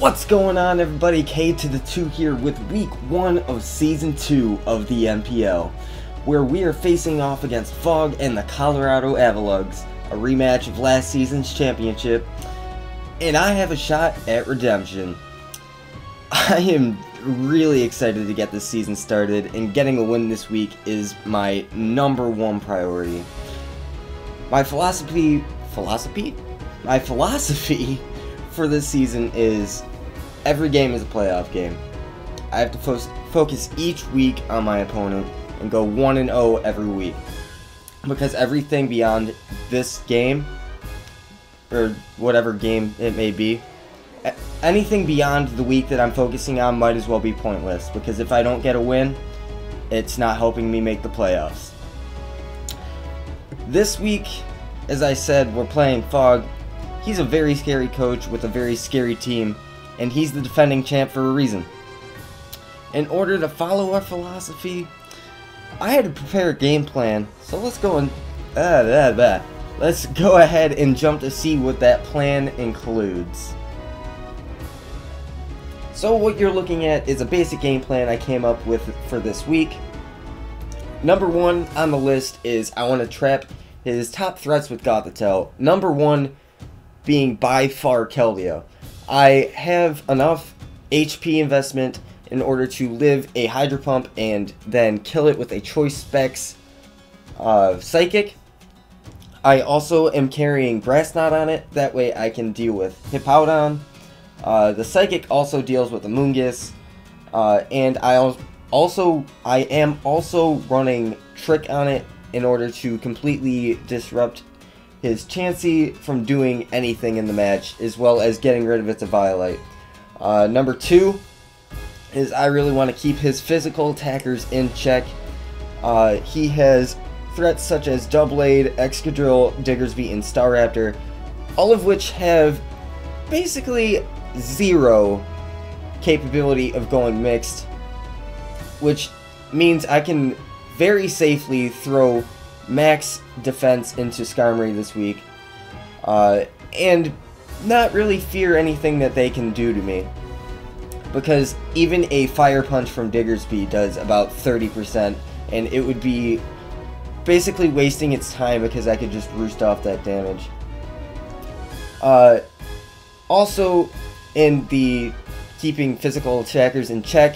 What's going on, everybody? K to the 2 here with week 1 of season 2 of the NPL, where we are facing off against Fog and the Colorado Avaluggs, a rematch of last season's championship, and I have a shot at redemption. I am really excited to get this season started, and getting a win this week is my #1 priority. My philosophy for this season is every game is a playoff game. I have to focus each week on my opponent and go 1-0 every week, because everything beyond this game, or whatever game it may be, anything beyond the week that I'm focusing on might as well be pointless, because if I don't get a win, it's not helping me make the playoffs. This week, as I said, we're playing Fog. He's a very scary coach with a very scary team, and he's the defending champ for a reason. In order to follow our philosophy, I had to prepare a game plan, so let's go ahead and jump to see what that plan includes. So what you're looking at is a basic game plan I came up with for this week. #1 on the list is I want to trap his top threats with Gothitelle. #1 being by far Keldeo. I have enough HP investment in order to live a Hydro Pump and then kill it with a Choice Specs Psychic. I also am carrying Grass Knot on it, that way I can deal with Hippowdon. The Psychic also deals with Avaluggs, and I am also running Trick on it in order to completely disrupt his Chansey from doing anything in the match, as well as getting rid of its Eviolite. #2 is I really want to keep his physical attackers in check. He has threats such as Doublade, Excadrill, Diggersby, and Staraptor, all of which have basically 0 capability of going mixed, which means I can very safely throw max defense into Skarmory this week, and not really fear anything that they can do to me, because even a Fire Punch from Diggersby does about 30%, and it would be basically wasting its time because I could just roost off that damage. Also, in the keeping physical attackers in check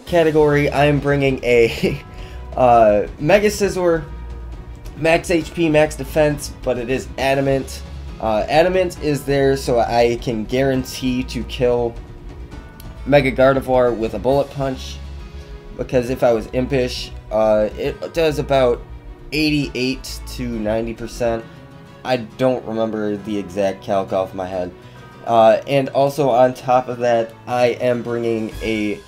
category, I am bringing a Mega Scizor, max HP, max defense, but it is Adamant. Adamant is there so I can guarantee to kill Mega Gardevoir with a Bullet Punch, because if I was Impish, it does about 88 to 90%. I don't remember the exact calc off my head. And also on top of that, I am bringing a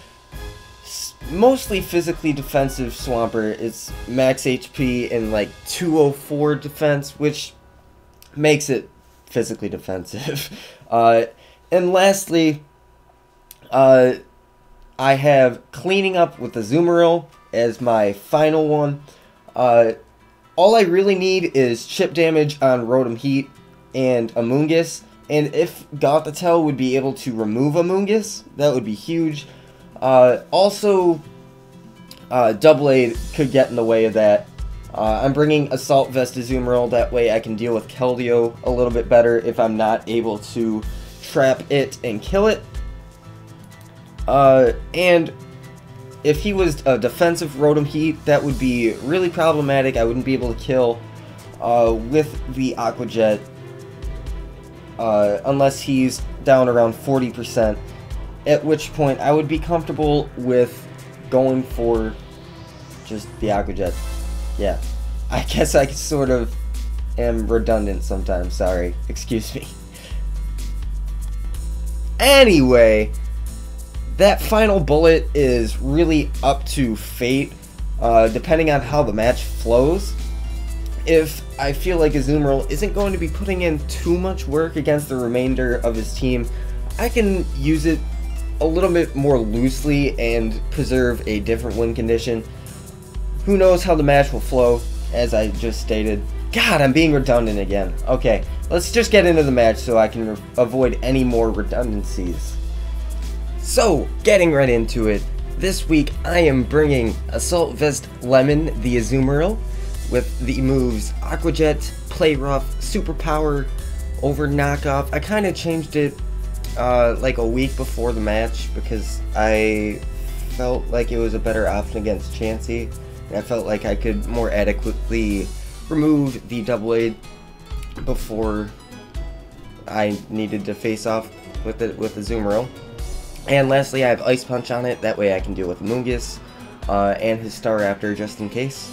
mostly physically defensive Swampert. It's max HP and like 204 defense, which makes it physically defensive. And lastly, I have Cleaning Up with the Azumarill as my final one. All I really need is chip damage on Rotom Heat and Avaluggs, and if Gothitelle would be able to remove Avaluggs, that would be huge. Also, Doublade could get in the way of that. I'm bringing Assault Vest Azumarill, that way I can deal with Keldeo a little bit better if I'm not able to trap it and kill it. And if he was a defensive Rotom Heat, that would be really problematic. I wouldn't be able to kill with the Aqua Jet unless he's down around 40%. At which point I would be comfortable with going for just the Aqua Jet. Yeah, I guess I sort of am redundant sometimes, sorry, excuse me. Anyway, that final bullet is really up to fate, depending on how the match flows. If I feel like Azumarill isn't going to be putting in too much work against the remainder of his team, I can use it a little bit more loosely and preserve a different win condition. Who knows how the match will flow, as I just stated. God, I'm being redundant again. Okay, let's just get into the match so I can avoid any more redundancies. So, getting right into it, this week I am bringing Assault Vest Lemon, the Azumarill, with the moves Aqua Jet, Play Rough, Superpower, Over Knockoff. I kind of changed it like a week before the match because I felt like it was a better option against Chansey, and I felt like I could more adequately remove the Double A before I needed to face off with the Azumarill. And lastly, I have Ice Punch on it, that way I can deal with Avaluggs and his Staraptor just in case.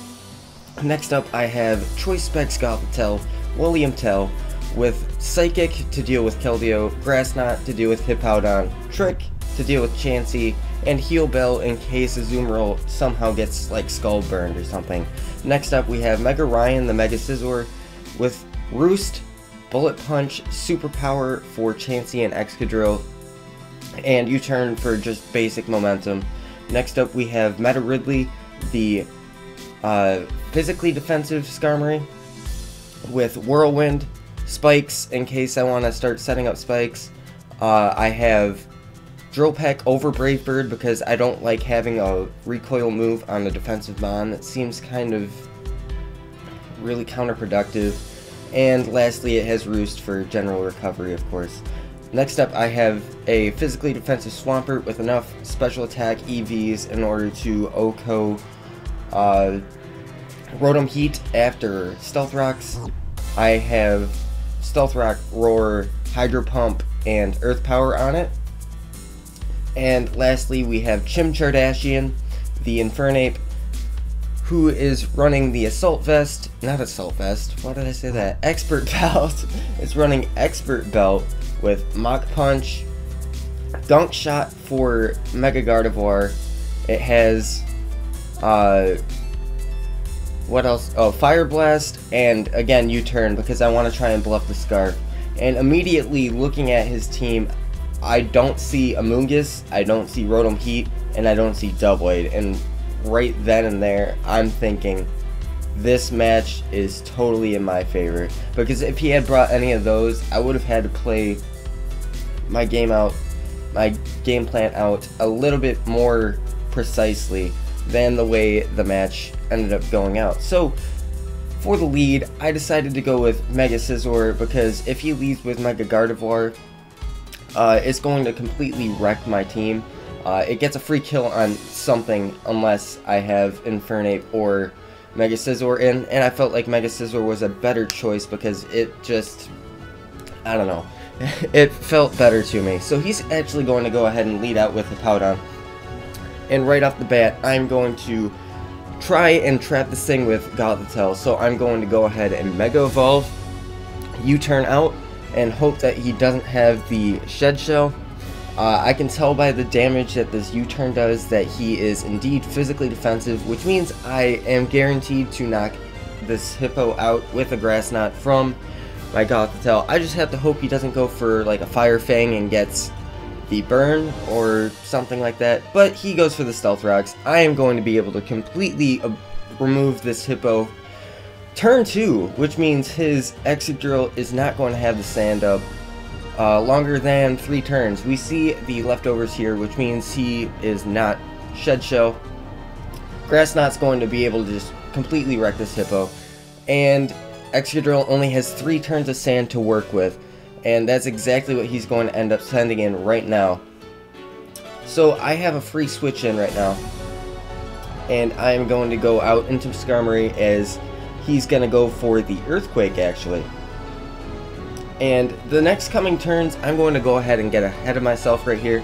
Next up, I have Choice Specs Gothitelle, William Tell, with Psychic to deal with Keldeo, Grass Knot to deal with Hippowdon, Trick to deal with Chansey, and Heal Bell in case Azumarill somehow gets like skull burned or something. Next up, we have Mega Ryan, the Mega Scizor, with Roost, Bullet Punch, Superpower for Chansey and Excadrill, and U-Turn for just basic momentum. Next up, we have Meta Ridley, the physically defensive Skarmory, with Whirlwind, Spikes in case I want to start setting up Spikes. I have Drill Peck over Brave Bird because I don't like having a recoil move on a defensive Mon. It seems kind of really counterproductive. And lastly, it has Roost for general recovery, of course. Next up, I have a physically defensive Swampert with enough special attack EVs in order to OHKO Rotom Heat after Stealth Rocks. I have Stealth Rock, Roar, Hydro Pump, and Earth Power on it. And lastly, we have Chimchardashian, the Infernape, who is running the Assault Vest, not Assault Vest, why did I say that? Expert Belt. It's running Expert Belt with Mach Punch, Gunk Shot for Mega Gardevoir. It has, what else? Oh, Fire Blast, and again, U-Turn because I want to try and bluff the Scarf. And immediately looking at his team, I don't see Amoonguss, I don't see Rotom Heat, and I don't see Doublade. And right then and there, I'm thinking, this match is totally in my favor. Because if he had brought any of those, I would have had to play my game plan out a little bit more precisely than the way the match ended up going out. So, for the lead, I decided to go with Mega Scizor because if he leads with Mega Gardevoir, it's going to completely wreck my team. It gets a free kill on something unless I have Infernape or Mega Scizor in, and I felt like Mega Scizor was a better choice because it just, I don't know, it felt better to me. So he's actually going to go ahead and lead out with Hippowdon. And right off the bat, I'm going to try and trap this thing with Gothitelle. So I'm going to go ahead and Mega Evolve, U-Turn out, and hope that he doesn't have the Shed Shell. I can tell by the damage that this U-Turn does that he is indeed physically defensive, which means I am guaranteed to knock this Hippo out with a Grass Knot from my Gothitelle. I just have to hope he doesn't go for like a Fire Fang and gets the burn or something like that, but he goes for the Stealth Rocks. I am going to be able to completely remove this Hippo turn 2, which means his Excadrill is not going to have the Sand Up longer than 3 turns. We see the leftovers here, which means he is not Shed Shell. Grass Knot's going to be able to just completely wreck this Hippo, and Excadrill only has 3 turns of Sand to work with, and that's exactly what he's going to end up sending in right now. So I have a free switch in right now, and I'm going to go out into Skarmory as he's going to go for the Earthquake actually. And the next coming turns, I'm going to go ahead and get ahead of myself right here.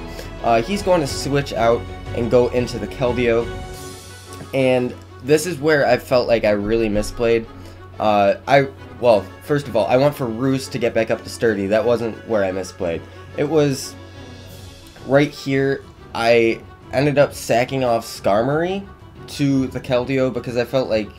He's going to switch out and go into the Keldeo, and this is where I felt like I really misplayed. Well, first of all, I went for Roost to get back up to Sturdy. That wasn't where I misplayed. It was right here. I ended up sacking off Skarmory to the Keldeo because I felt like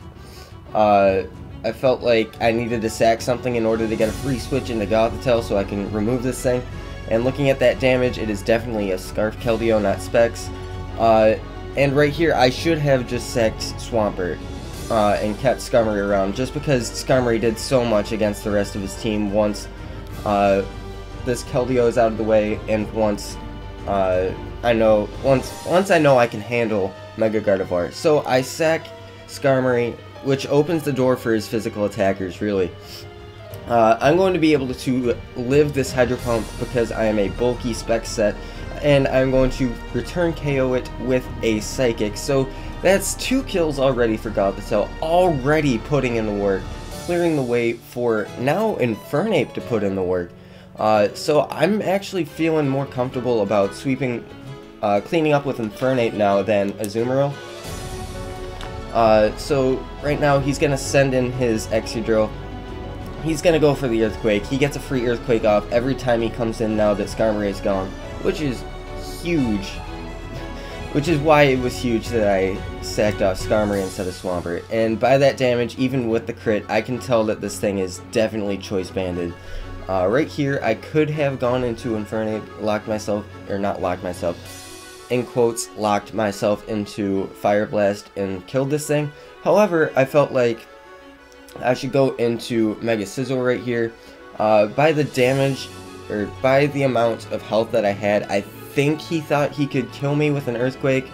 I needed to sack something in order to get a free switch into Gothitelle so I can remove this thing. And looking at that damage, it is definitely a Scarf Keldeo, not Specs. And right here, I should have just sacked Swampert. and kept Skarmory around, just because Skarmory did so much against the rest of his team once this Keldeo is out of the way, and once I know I can handle Mega Gardevoir. So I sack Skarmory, which opens the door for his physical attackers, really. I'm going to be able to live this Hydro Pump because I am a bulky spec set, and I'm going to return KO it with a Psychic. So that's 2 kills already for Gothitelle, already putting in the work, clearing the way for now Infernape to put in the work. So I'm actually feeling more comfortable about sweeping, cleaning up with Infernape now than Azumarill. So right now he's going to send in his Excadrill. He's going to go for the Earthquake. He gets a free Earthquake off every time he comes in now that Skarmory is gone, which is huge. Which is why it was huge that I sacked off Skarmory instead of Swampert. And by that damage, even with the crit, I can tell that this thing is definitely choice banded. Right here, I could have gone into Infernape, locked myself into Fire Blast and killed this thing. However, I felt like I should go into Mega Sizzle right here. By the damage, or by the amount of health that I had, I think he thought he could kill me with an Earthquake.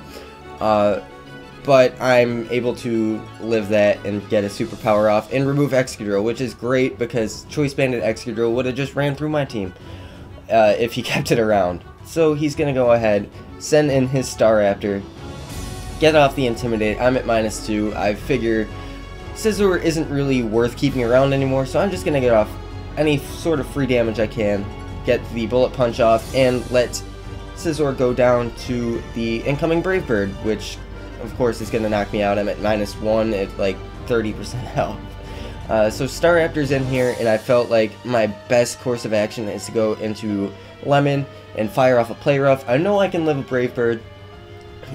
But I'm able to live that and get a superpower off and remove Excadrill, which is great because Choice Banded Excadrill would have just ran through my team if he kept it around. So he's going to go ahead, send in his Staraptor, get off the Intimidate. I'm at -2. I figure Scizor isn't really worth keeping around anymore, so I'm just going to get off any sort of free damage I can, get the Bullet Punch off, and let Scizor go down to the incoming Brave Bird, which of course is going to knock me out. I'm at -1 at like 30% health. So Staraptor's in here, and I felt like my best course of action is to go into Lemon and fire off a Play Rough. I know I can live a Brave Bird,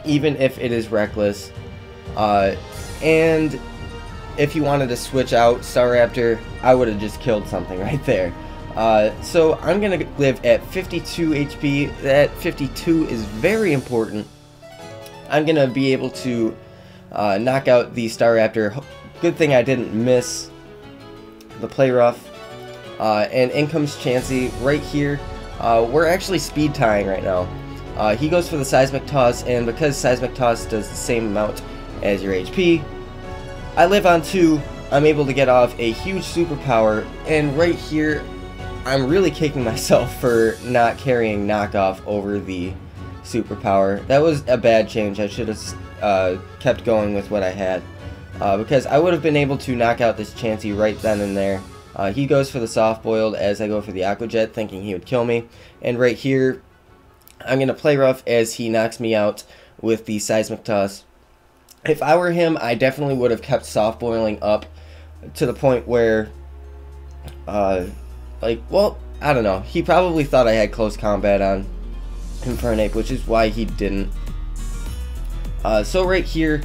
even if it is reckless. And if you wanted to switch out Staraptor, I would have just killed something right there. So I'm going to live at 52 HP. That 52 is very important. I'm going to be able to knock out the Staraptor. Good thing I didn't miss the Play Rough. And in comes Chansey right here. We're actually speed tying right now. He goes for the Seismic Toss, and because Seismic Toss does the same amount as your HP, I live on 2. I'm able to get off a huge superpower, and right here, I'm really kicking myself for not carrying Knockoff over the superpower. That was a bad change. I should have kept going with what I had, because I would have been able to knock out this Chansey right then and there. He goes for the Soft Boiled as I go for the Aqua Jet, thinking he would kill me. And right here, I'm going to Play Rough as he knocks me out with the Seismic Toss. If I were him, I definitely would have kept Soft Boiling up to the point where, well, I don't know. He probably thought I had close combat on Infernape, which is why he didn't. So right here,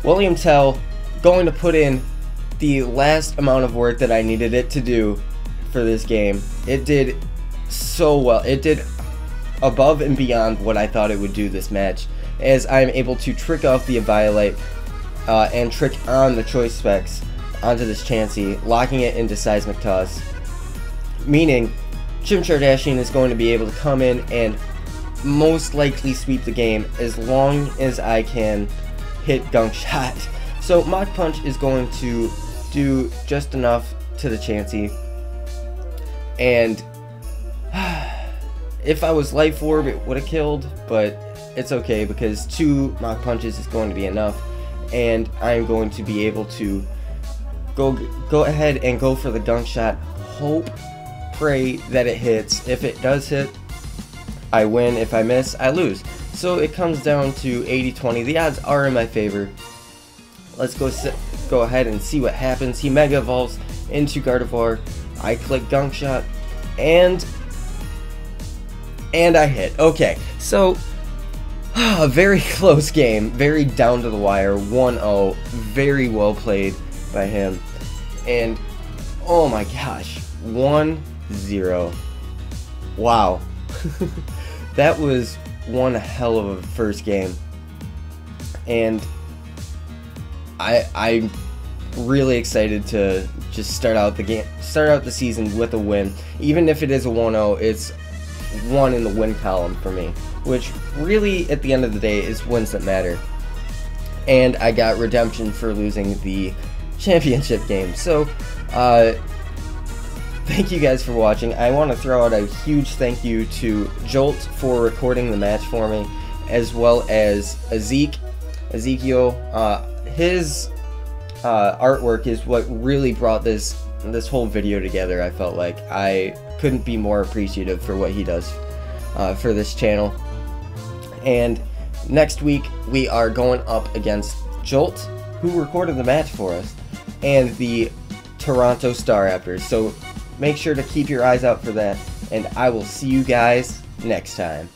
William Tell going to put in the last amount of work that I needed it to do for this game. It did so well. It did above and beyond what I thought it would do this match, as I'm able to trick off the Eviolite and trick on the Choice Specs onto this Chansey, locking it into Seismic Toss, meaning Chimchar Dashing is going to be able to come in and most likely sweep the game as long as I can hit Gunk Shot. So Mach Punch is going to do just enough to the Chansey, and if I was Life Orb, it would have killed, but it's okay because 2 Mach Punches is going to be enough, and I'm going to be able to go ahead and go for the Gunk Shot. Hope, pray that it hits. If it does hit, I win. If I miss, I lose. So it comes down to 80-20. The odds are in my favor. Let's go ahead and see what happens. He Mega Evolves into Gardevoir. I click Gunk Shot, and I hit. Okay, so a very close game, very down to the wire, 1-0, very well played by him, and oh my gosh, 1-0. Wow. That was one hell of a first game, and I'm really excited to just start out the season with a win. Even if it is a 1-0, it's 1 in the win column for me, which really at the end of the day is wins that matter. And I got redemption for losing the championship game. So thank you guys for watching. I want to throw out a huge thank you to Jolt for recording the match for me, as well as Ezekiel. His artwork is what really brought this whole video together. I felt like I couldn't be more appreciative for what he does for this channel. And next week we are going up against Jolt, who recorded the match for us, and the Toronto Star Raptors. So make sure to keep your eyes out for that, and I will see you guys next time.